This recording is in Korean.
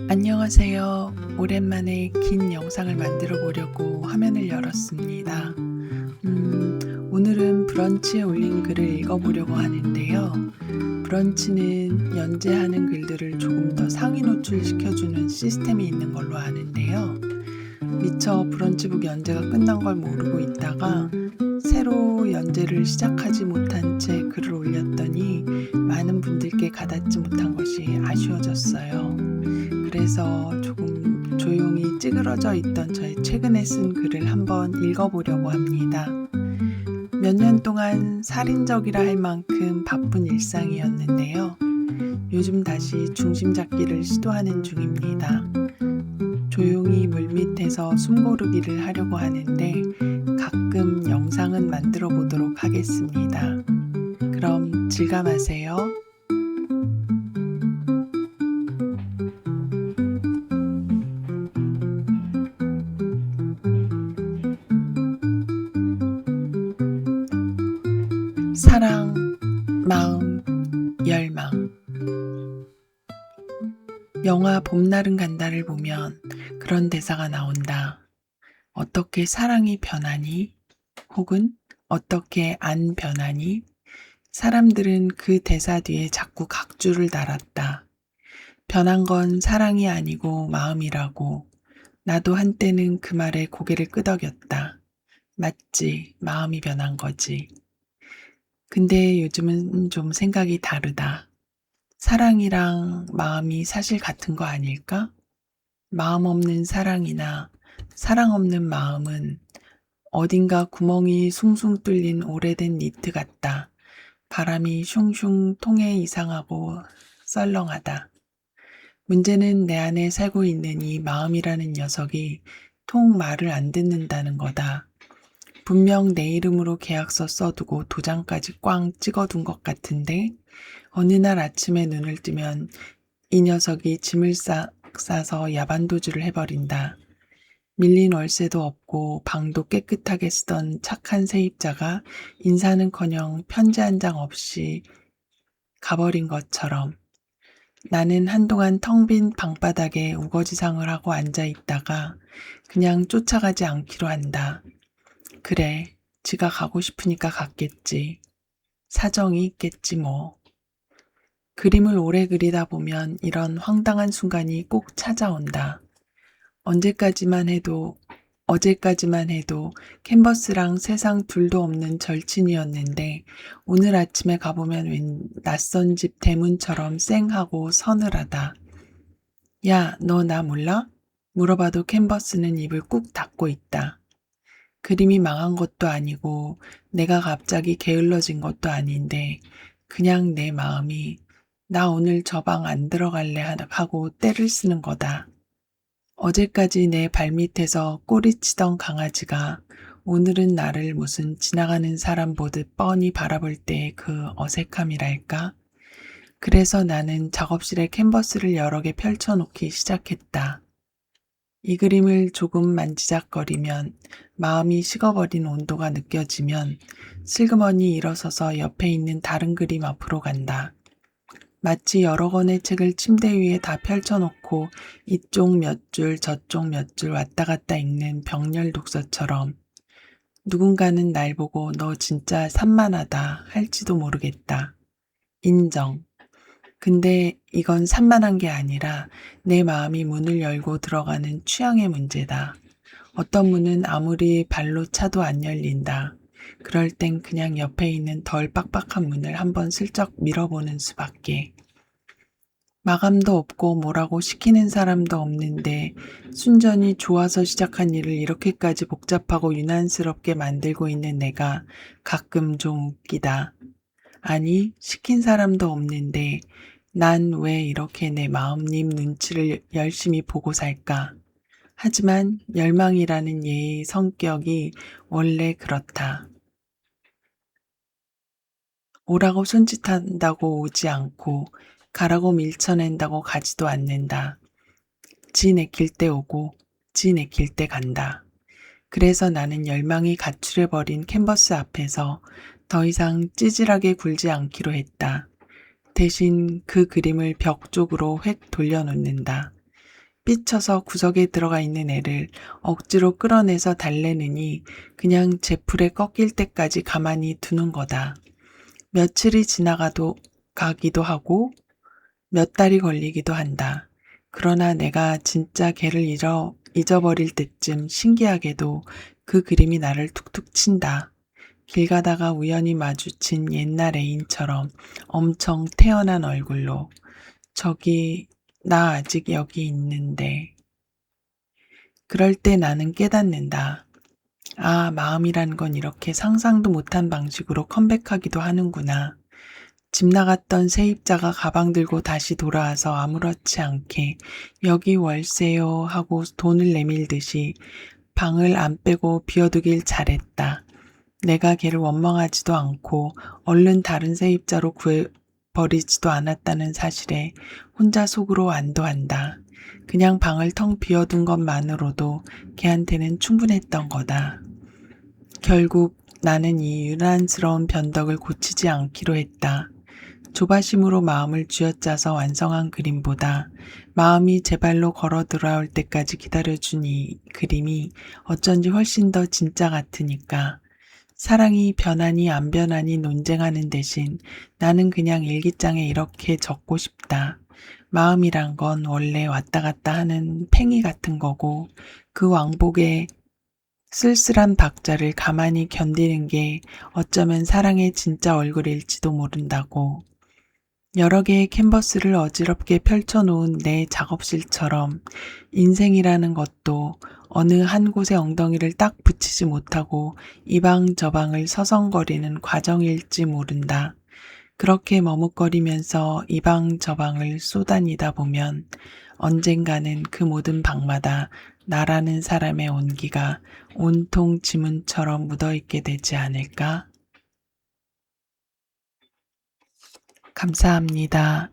안녕하세요. 오랜만에 긴 영상을 만들어 보려고 화면을 열었습니다. 오늘은 브런치에 올린 글을 읽어보려고 하는데요. 브런치는 연재하는 글들을 조금 더 상위 노출시켜주는 시스템이 있는 걸로 아는데요. 미처 브런치북 연재가 끝난 걸 모르고 있다가 새로 연재를 시작하지 못한 채 글을 올렸더니 많은 분들께 가닿지 못한 것이 아쉬워졌어요. 그래서 조금 조용히 찌그러져 있던 저의 최근에 쓴 글을 한번 읽어보려고 합니다. 몇 년 동안 살인적이라 할 만큼 바쁜 일상이었는데요. 요즘 다시 중심 잡기를 시도하는 중입니다. 조용히 물밑에서 숨고르기를 하려고 하는데 가끔 영상은 만들어 보도록 하겠습니다. 그럼 질감하세요. 사랑, 마음, 열망. 영화 봄날은 간다를 보면 그런 대사가 나온다. 어떻게 사랑이 변하니? 혹은 어떻게 안 변하니? 사람들은 그 대사 뒤에 자꾸 각주를 달았다. 변한 건 사랑이 아니고 마음이라고. 나도 한때는 그 말에 고개를 끄덕였다. 맞지, 마음이 변한 거지. 근데 요즘은 좀 생각이 다르다. 사랑이랑 마음이 사실 같은 거 아닐까? 마음 없는 사랑이나 사랑 없는 마음은 어딘가 구멍이 숭숭 뚫린 오래된 니트 같다. 바람이 슝슝 통해 이상하고 썰렁하다. 문제는 내 안에 살고 있는 이 마음이라는 녀석이 통 말을 안 듣는다는 거다. 분명 내 이름으로 계약서 써두고 도장까지 꽝 찍어둔 것 같은데 어느 날 아침에 눈을 뜨면 이 녀석이 짐을 싸서 야반도주를 해버린다. 밀린 월세도 없고 방도 깨끗하게 쓰던 착한 세입자가 인사는커녕 편지 한 장 없이 가버린 것처럼 나는 한동안 텅 빈 방바닥에 우거지상을 하고 앉아 있다가 그냥 쫓아가지 않기로 한다. 그래, 지가 가고 싶으니까 갔겠지. 사정이 있겠지 뭐. 그림을 오래 그리다 보면 이런 황당한 순간이 꼭 찾아온다. 어제까지만 해도 캔버스랑 세상 둘도 없는 절친이었는데 오늘 아침에 가보면 웬 낯선 집 대문처럼 쌩하고 서늘하다. 야, 너 나 몰라? 물어봐도 캔버스는 입을 꾹 닫고 있다. 그림이 망한 것도 아니고 내가 갑자기 게을러진 것도 아닌데 그냥 내 마음이 나 오늘 저 방 안 들어갈래 하고 때를 쓰는 거다. 어제까지 내 발밑에서 꼬리치던 강아지가 오늘은 나를 무슨 지나가는 사람 보듯 뻔히 바라볼 때의 그 어색함이랄까? 그래서 나는 작업실에 캔버스를 여러 개 펼쳐놓기 시작했다. 이 그림을 조금 만지작거리면 마음이 식어버린 온도가 느껴지면 슬그머니 일어서서 옆에 있는 다른 그림 앞으로 간다. 마치 여러 권의 책을 침대 위에 다 펼쳐놓고 이쪽 몇 줄 저쪽 몇 줄 왔다 갔다 읽는 병렬 독서처럼 누군가는 날 보고 너 진짜 산만하다 할지도 모르겠다. 인정. 근데 이건 산만한 게 아니라 내 마음이 문을 열고 들어가는 취향의 문제다. 어떤 문은 아무리 발로 차도 안 열린다. 그럴 땐 그냥 옆에 있는 덜 빡빡한 문을 한번 슬쩍 밀어보는 수밖에. 마감도 없고 뭐라고 시키는 사람도 없는데 순전히 좋아서 시작한 일을 이렇게까지 복잡하고 유난스럽게 만들고 있는 내가 가끔 좀 웃기다. 아니, 시킨 사람도 없는데 난 왜 이렇게 내 마음님 눈치를 열심히 보고 살까? 하지만 열망이라는 얘의 성격이 원래 그렇다. 오라고 손짓한다고 오지 않고 가라고 밀쳐낸다고 가지도 않는다. 지 내킬 때 오고 지 내킬 때 간다. 그래서 나는 열망이 가출해버린 캔버스 앞에서 더 이상 찌질하게 굴지 않기로 했다. 대신 그 그림을 벽 쪽으로 획 돌려놓는다. 삐쳐서 구석에 들어가 있는 애를 억지로 끌어내서 달래느니 그냥 제풀에 꺾일 때까지 가만히 두는 거다. 며칠이 가기도 하고 몇 달이 걸리기도 한다. 그러나 내가 진짜 걔를 잊어버릴 때쯤 신기하게도 그 그림이 나를 툭툭 친다. 길 가다가 우연히 마주친 옛날 애인처럼 엄청 태연한 얼굴로 저기 나 아직 여기 있는데. 그럴 때 나는 깨닫는다. 아, 마음이란 건 이렇게 상상도 못한 방식으로 컴백하기도 하는구나. 집 나갔던 세입자가 가방 들고 다시 돌아와서 아무렇지 않게 여기 월세요 하고 돈을 내밀듯이 방을 안 빼고 비워두길 잘했다. 내가 걔를 원망하지도 않고 얼른 다른 세입자로 구해버리지도 않았다는 사실에 혼자 속으로 안도한다. 그냥 방을 텅 비워둔 것만으로도 걔한테는 충분했던 거다. 결국 나는 이 유난스러운 변덕을 고치지 않기로 했다. 조바심으로 마음을 쥐어짜서 완성한 그림보다 마음이 제 발로 걸어 들어올 때까지 기다려준 이 그림이 어쩐지 훨씬 더 진짜 같으니까. 사랑이 변하니 안 변하니 논쟁하는 대신 나는 그냥 일기장에 이렇게 적고 싶다. 마음이란 건 원래 왔다 갔다 하는 팽이 같은 거고 그 왕복에 쓸쓸한 박자를 가만히 견디는 게 어쩌면 사랑의 진짜 얼굴일지도 모른다고. 여러 개의 캔버스를 어지럽게 펼쳐놓은 내 작업실처럼 인생이라는 것도 어느 한 곳에 엉덩이를 딱 붙이지 못하고 이방저방을 서성거리는 과정일지 모른다. 그렇게 머뭇거리면서 이방저방을 쏘다니다 보면 언젠가는 그 모든 방마다 나라는 사람의 온기가 온통 지문처럼 묻어있게 되지 않을까? 감사합니다.